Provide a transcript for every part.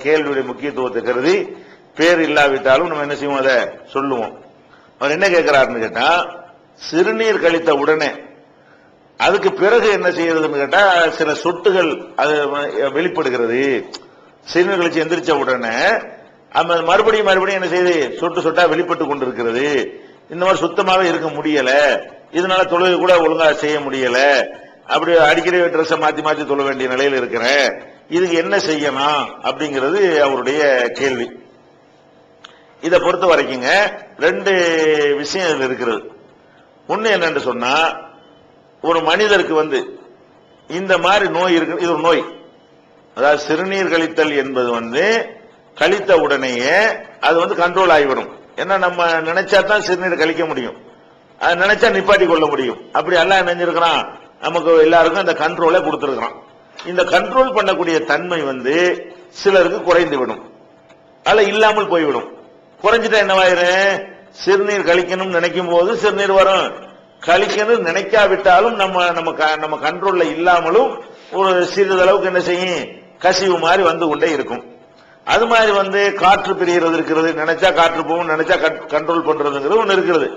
கேள்வியுடைய முக்கியத்துவத்தை கருதி பேர் இல்லாவிட்டாலும் நம்ம என்ன செய்வோம், அதை சொல்லுவோம். அவர் என்ன கேட்கிறாருன்னு கேட்டா, சிறுநீர் கழித்த உடனே அதுக்கு பிறகு என்ன செய்யறதுன்னு கேட்டா, சில சொட்டுகள் அது வெளிப்படுகிறது. சிறுநீர் கழிச்சு எந்திரிச்ச உடனே மறுபடியும் என்ன செய்யுது, சொட்டு சொட்டா வெளிப்பட்டு கொண்டிருக்கிறது. இந்த மாதிரி சுத்தமாவே இருக்க முடியல, இதனால தொழுகை கூட ஒழுங்கா செய்ய முடியல, அப்படி அடிக்கடி ட்ரெஸ் மாத்தி மாத்தி தொழ வேண்டிய நிலையில் இருக்கிறேன், இதுக்கு என்ன செய்யலாம் அப்படிங்கிறது அவருடைய கேள்வி. இதை பொறுத்த வரைக்குங்க ரெண்டு விஷயம் இதுல இருக்கிறது. ஒண்ணு என்னன்னு சொன்னா, ஒரு மனிதருக்கு இந்த மாதிரி நோய் இருக்கு, இது ஒரு நோய். அதாவது சிறுநீர் கழித்தல் என்பது கழித்த உடனேயே அது கண்ட்ரோல் ஆகிவிடும். ஏன்னா நம்ம நினைச்சா தான் சிறுநீர் கழிக்க முடியும், அது நினைச்சா நிப்பாட்டி கொள்ள முடியும். அப்படி எல்லாம் நினைஞ்சிருக்கிறான், நமக்கு எல்லாருக்கும் அந்த கண்ட்ரோலை கொடுத்திருக்கிறான். இந்த கண்ட்ரோல் பண்ணக்கூடிய தன்மை சிலருக்கு குறைந்து விடும், அல்ல இல்லாமல் போய்விடும். குறைஞ்சிட்டா என்னவாயிரும், சிறுநீர் கழிக்கணும் நினைக்கும் போது சிறுநீர் வரும், கழிக்கணும் நினைக்காவிட்டாலும் நம்ம கண்ட்ரோல்ல இல்லாமலும் ஒரு சிறிதளவுக்கு என்ன செய்யும், கசிவு மாதிரி வந்து கொண்டே இருக்கும். அது மாதிரி காற்று பிரிகிறது இருக்கிறது, நினைச்சா காற்று போகும், நினைச்சா கண்ட்ரோல் பண்றதுங்கிறது ஒண்ணு இருக்கிறது.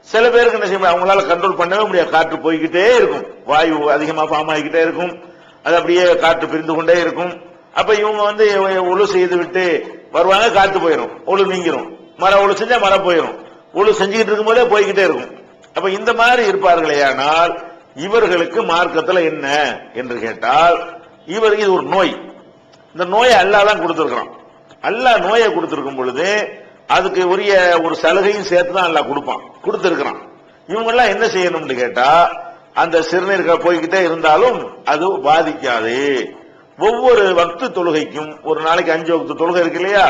சில பேருக்கு என்ன செய்யும், அவங்களால கண்ட்ரோல் பண்ணவே முடியாது, காற்று போய்கிட்டே இருக்கும், வாயு அதிகமா ஃபார்ம் ஆகிக்கிட்டே இருக்கும், அது அப்படியே காற்று பிரிந்து கொண்டே இருக்கும். அப்ப இவங்க ஒழு செய்து விட்டு வருவாங்க, காற்று போயிடும், ஒழு நீங்கிரும். ஒழு செஞ்சா மரம் போயிடும், ஒழு செஞ்சுக்கிட்டு இருக்கும் போதே போய்கிட்டே இருக்கும். அப்ப இந்த மாதிரி இருப்பார்களே, ஆனால் இவர்களுக்கு மார்க்கத்துல என்ன என்று கேட்டால், இவருக்கு இது ஒரு நோய். இந்த நோயை அல்லாஹ் தான் கொடுத்திருக்கிறான். அல்லாஹ் நோயை கொடுத்திருக்கும் பொழுது அதுக்கு உரிய ஒரு சலுகையும் சேர்த்து தான் அல்லாஹ் கொடுத்திருக்கிறான். இவங்க எல்லாம் என்ன செய்யணும்னு கேட்டா, அந்த சிறுநீர் போய்கிட்டே இருந்தாலும் அது பாதிக்காது. ஒவ்வொரு வக்து தொழுகைக்கும், ஒரு நாளைக்கு 5 வக்து தொழுகை இருக்கு இல்லையா,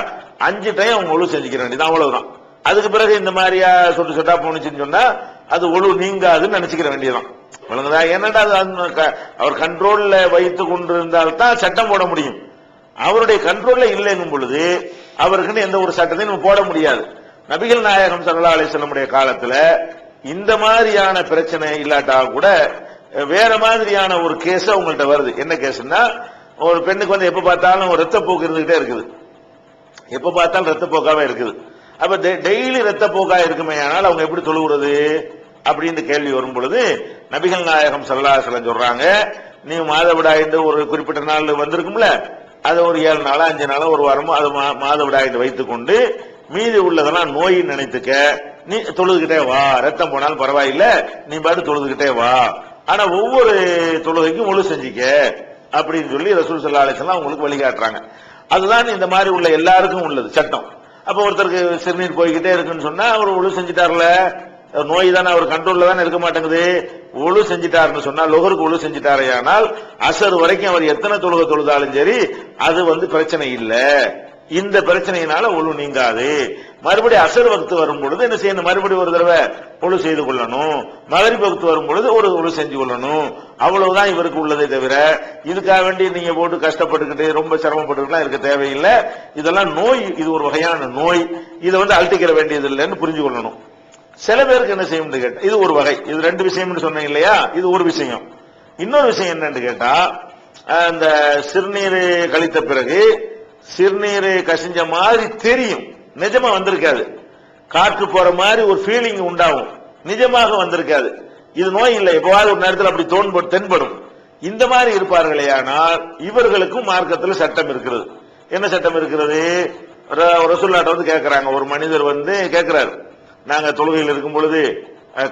5 டைம் அவங்க ஒழு செஞ்சுக்க வேண்டியது, அவ்வளவுதான். அதுக்கு பிறகு இந்த மாதிரியா சொட்டு சொட்டா போனுச்சுன்னு சொன்னா அது ஒழு நீங்காதுன்னு நினைச்சுக்கிற வேண்டியதான். என்னடா அவர் கண்ட்ரோல்ல வைத்துக் கொண்டிருந்தால்தான் சட்டம் போட முடியும். அவருடைய கண்ட்ரோல்ல இல்லைங்கும் பொழுது அவருக்குன்னு எந்த ஒரு சட்டத்தையும் நம்ம போட முடியாது. நபிகள் நாயகம் ஸல்லல்லாஹு அலைஹி வஸல்லம் காலத்துல இந்த மாதிரியான பிரச்சனை இல்லாட்டா கூட வேற மாதிரியான ஒரு கேஸ் உங்கள்கிட்ட வருது. என்ன கேஸ்னா, ஒரு பெண்ணுக்கு எப்ப பார்த்தாலும் ஒரு ரத்தப்போக்கு இருந்துகிட்டே இருக்குது, எப்ப பார்த்தாலும் ரத்தப்போக்காவே இருக்குது. அப்ப டெய்லி ரத்தப்போக்கா இருக்குமே, ஆனால் அவங்க எப்படி தொழுகிறது அப்படின்னு கேள்வி வரும் பொழுது நபிகள் நாயகம் ஸல்லல்லாஹு அலைஹி வஸல்லம் சொல்றாங்க, நீ மாதவிடாய் ஒரு குறிப்பிட்ட நாள் வந்திருக்கும்ல, அதை ஒரு 7 நாளோ 5 நாளோ ஒரு வாரமோ அது மாதவிடாய் வைத்துக் கொண்டு மீதி உள்ளதெல்லாம் நோய் நினைத்துக்க, நீ தொழுதுகிட்டே வா, ரத்தம் போனாலும் பரவாயில்ல, நீ பாட்டு தொழுதுகிட்டே வா, ஆனா ஒவ்வொரு தொழுகைக்கும் ஒழு செஞ்சிக்க அப்படின்னு சொல்லி ரசூல் ஸல்லல்லாஹு அலைஹி வஸல்லம் உங்களுக்கு வழிகாட்டுறாங்க. அதுதான் இந்த மாதிரி உள்ள எல்லாருக்கும் உள்ளது சட்டம். அப்ப ஒருத்தருக்கு சிறுநீர் போய்கிட்டே இருக்குன்னு சொன்னா அவர் ஒழு செஞ்சிட்டார்ல, நோய் தானே, அவர் கண்ட்ரோல்ல தானே இருக்க மாட்டேங்குது. ஒழு செஞ்சிட்டாருன்னு சொன்னா, லொஹருக்கு ஒழு செஞ்சிட்டாரே, ஆனால் அசர் வரைக்கும் அவர் எத்தனை தொழுகை தொழுதாலும் சரி அது பிரச்சனை இல்ல. இந்த பிரச்சனையினால ஒழு நீங்காது. மறுபடியும் அசர் வக்து வரும் பொழுது என்ன செய்யணும், மறுபடியும் ஒரு தடவை ஒழு செய்து கொள்ளணும். மகரிப் வக்து வரும் பொழுது ஒரு ஒழு செஞ்சு கொள்ளணும். அவ்வளவுதான் இவருக்கு உள்ளதை தவிர இதுக்காக வேண்டி நீங்க போட்டு கஷ்டப்பட்டுக்கிட்டு ரொம்ப சிரமப்பட்டுலாம் இருக்க தேவையில்லை. இதெல்லாம் நோய், இது ஒரு வகையான நோய், இதை அழட்டிக்கிற வேண்டியது இல்லைன்னு புரிஞ்சு கொள்ளணும். சில பேருக்கு என்ன செய்யும் கேட்டா, இது ஒரு வகை, இது 2 விஷயம் சொன்னீங்க இல்லையா, இது ஒரு விஷயம். இன்னொரு விஷயம் என்னன்னு கேட்டா, அந்த சிறுநீர் கழித்த பிறகு சிறுநீர் கசிஞ்ச மாதிரி தெரியும், நிஜமா வந்திருக்காது, காற்று போற மாதிரி ஒரு ஃபீலிங் உண்டாகும், நிஜமாக வந்திருக்காது. இது நோய் இல்லை, எப்பவாவது ஒரு நேரத்தில் அப்படி தென்படும். இந்த மாதிரி இருப்பார்களே, ஆனால் இவர்களுக்கும் மார்க்கத்தில் சட்டம் இருக்கிறது. என்ன சட்டம் இருக்கிறது, ரசூலுல்லாஹ் கேட்கிறாங்க, ஒரு மனிதர் கேட்கிறார், நாங்க தொழுகையில் இருக்கும் பொழுது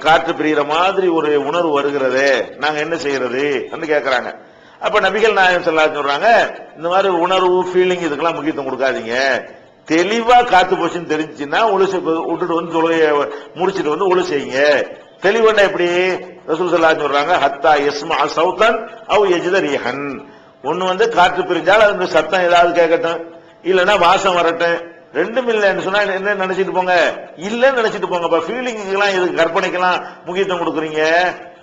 காற்று பிரிகிற மாதிரி ஒரு உணர்வு வருகிறதே, நாங்க என்ன செய்யறது கேட்கிறாங்க. அப்ப நபிகள் நாயகம் ஸல்லல்லாஹு அலைஹி வஸல்லம் சொல்றாங்க, இந்த மாதிரி உணர்வு ஃபீலிங் இதுக்கெல்லாம் முக்கியத்துவம் கொடுக்காதீங்க, தெளிவா காத்து போச்சுன்னு தெரிஞ்சுச்சுன்னா ஒழு விட்டுட்டு தொழுகையை முடிச்சுட்டு ஒழு செய்யுங்க. தெளிவா எப்படி ரசூல் ஸல்லல்லாஹு அலைஹி வஸல்லம் சொல்றாங்க, ஹத்தா யஸ்மா சௌதன் அவ் யஜித ரீஹன், ஒண்ணு காற்று பிரிஞ்சால் அந்த சத்தம் ஏதாவது கேட்கட்டும், இல்லைன்னா வாசம் வரட்டும், ரெண்டும் இல்லைன்னு சொன்னா என்ன நினைச்சிட்டு போங்க, இல்லன்னு நினைச்சிட்டு போங்க. ஃபீலிங்லாம் இது கற்பனைக்கெல்லாம் முக்கியத்துவம் கொடுக்குறீங்க,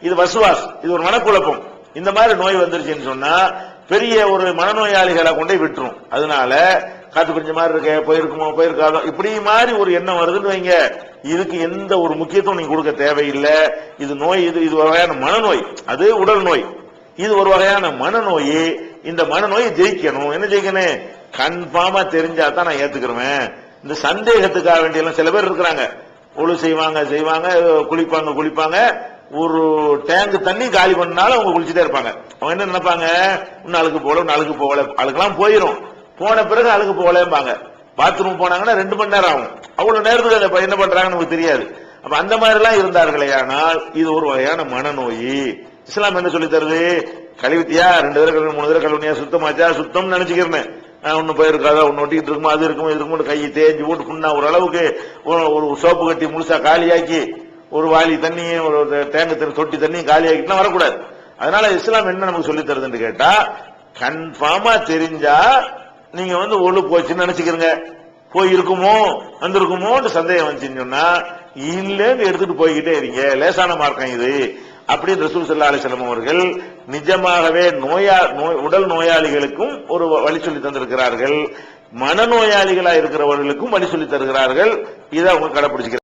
இது வசுவாஸ், இது ஒரு மனக்குழப்பம். இந்த மாதிரி நோய் வந்துருச்சுன்னு சொன்னா பெரிய ஒரு மனநோயாளிகளை கொண்டே விட்டுரும். அதனால காத்து பிரிஞ்ச மாதிரி இருக்க, போயிருக்குமோ போயிருக்காதோ, இப்படி மாதிரி ஒரு எண்ணம் வருதுன்னு வைங்க, இதுக்கு எந்த ஒரு முக்கியத்துவம் நீங்க கொடுக்க தேவையில்லை. இது நோய், இது ஒரு வகையான மனநோய், அது உடல் நோய், இது ஒரு வகையான மனநோய். இந்த மனநோயை ஜெயிக்கணும். என்ன ஜெயிக்கணும், கன்ஃபார்மா தெரிஞ்சா தான் நான் ஏத்துக்கிறேன். இந்த சந்தேகத்துக்காக வேண்டிய எல்லாம் சில பேர் இருக்கிறாங்க, ஒழு செய்வாங்க குளிப்பாங்க, ஒரு டேங்க் தண்ணி காலி பண்ணாலும் அவங்க குளிச்சுட்டே இருப்பாங்க. அவங்க என்ன நினைப்பாங்க, இன்னும் அழுக்கு போகல, அழுக்கெல்லாம் போயிடும், போன பிறகு அழுக்கு போகலம்பாங்க. பாத்ரூம் போனாங்கன்னா 2 மணி நேரம் ஆகும். அவ்வளவு நேரத்துக்கு என்ன பண்றாங்கன்னு நமக்கு தெரியாது. அப்ப அந்த மாதிரி எல்லாம் இருந்தார்களே, ஆனால் இது ஒரு வகையான மனநோய். இஸ்லாம் என்ன சொல்லி தருது, கழுவித்தியா 2 தடவை கழுவி 3 தடவை கழுவினியா, சுத்தமாச்சா, சுத்தம் நினைச்சுக்கிறேன், ஒன்னு போயிருக்காதா, ஒன்னு ஒட்டிட்டு இருக்குமோ, அது இருக்குமோ, இது இருக்குமோ, கையை தேஞ்சு போட்டு புண்ணா ஒரு அளவுக்கு ஒரு சோப்பு கட்டி முழுசா காலியாக்கி, ஒரு வாளி தண்ணி, ஒரு தேங்க தண்ணி, தொட்டி தண்ணி காலியாக்கிட்டுலாம் வரக்கூடாது. அதனால இஸ்லாம் என்ன நமக்கு சொல்லி தருதுன்னு கேட்டா, கன்ஃபார்மா தெரிஞ்சா நீங்க ஒழு போச்சுன்னு நினைச்சுக்கிறீங்க, போய் இருக்குமோ வந்திருக்குமோன்னு சந்தேகம் வந்துச்சுன்னு சொன்னா இல்லன்னு எடுத்துட்டு போய்கிட்டே இருங்க, லேசான மார்க்கம் இது அப்படின்னு ரசூல் ஸல்லல்லாஹு அலைஹி வஸல்லம் அவர்கள் நிஜமாகவே உடல் நோயாளிகளுக்கும் ஒரு வழி சொல்லி தந்திருக்கிறார்கள், மனநோயாளிகளா இருக்கிறவர்களுக்கும் வழி சொல்லி தருகிறார்கள். இதை அவங்க கடைபிடிச்சுக்கிறாங்க.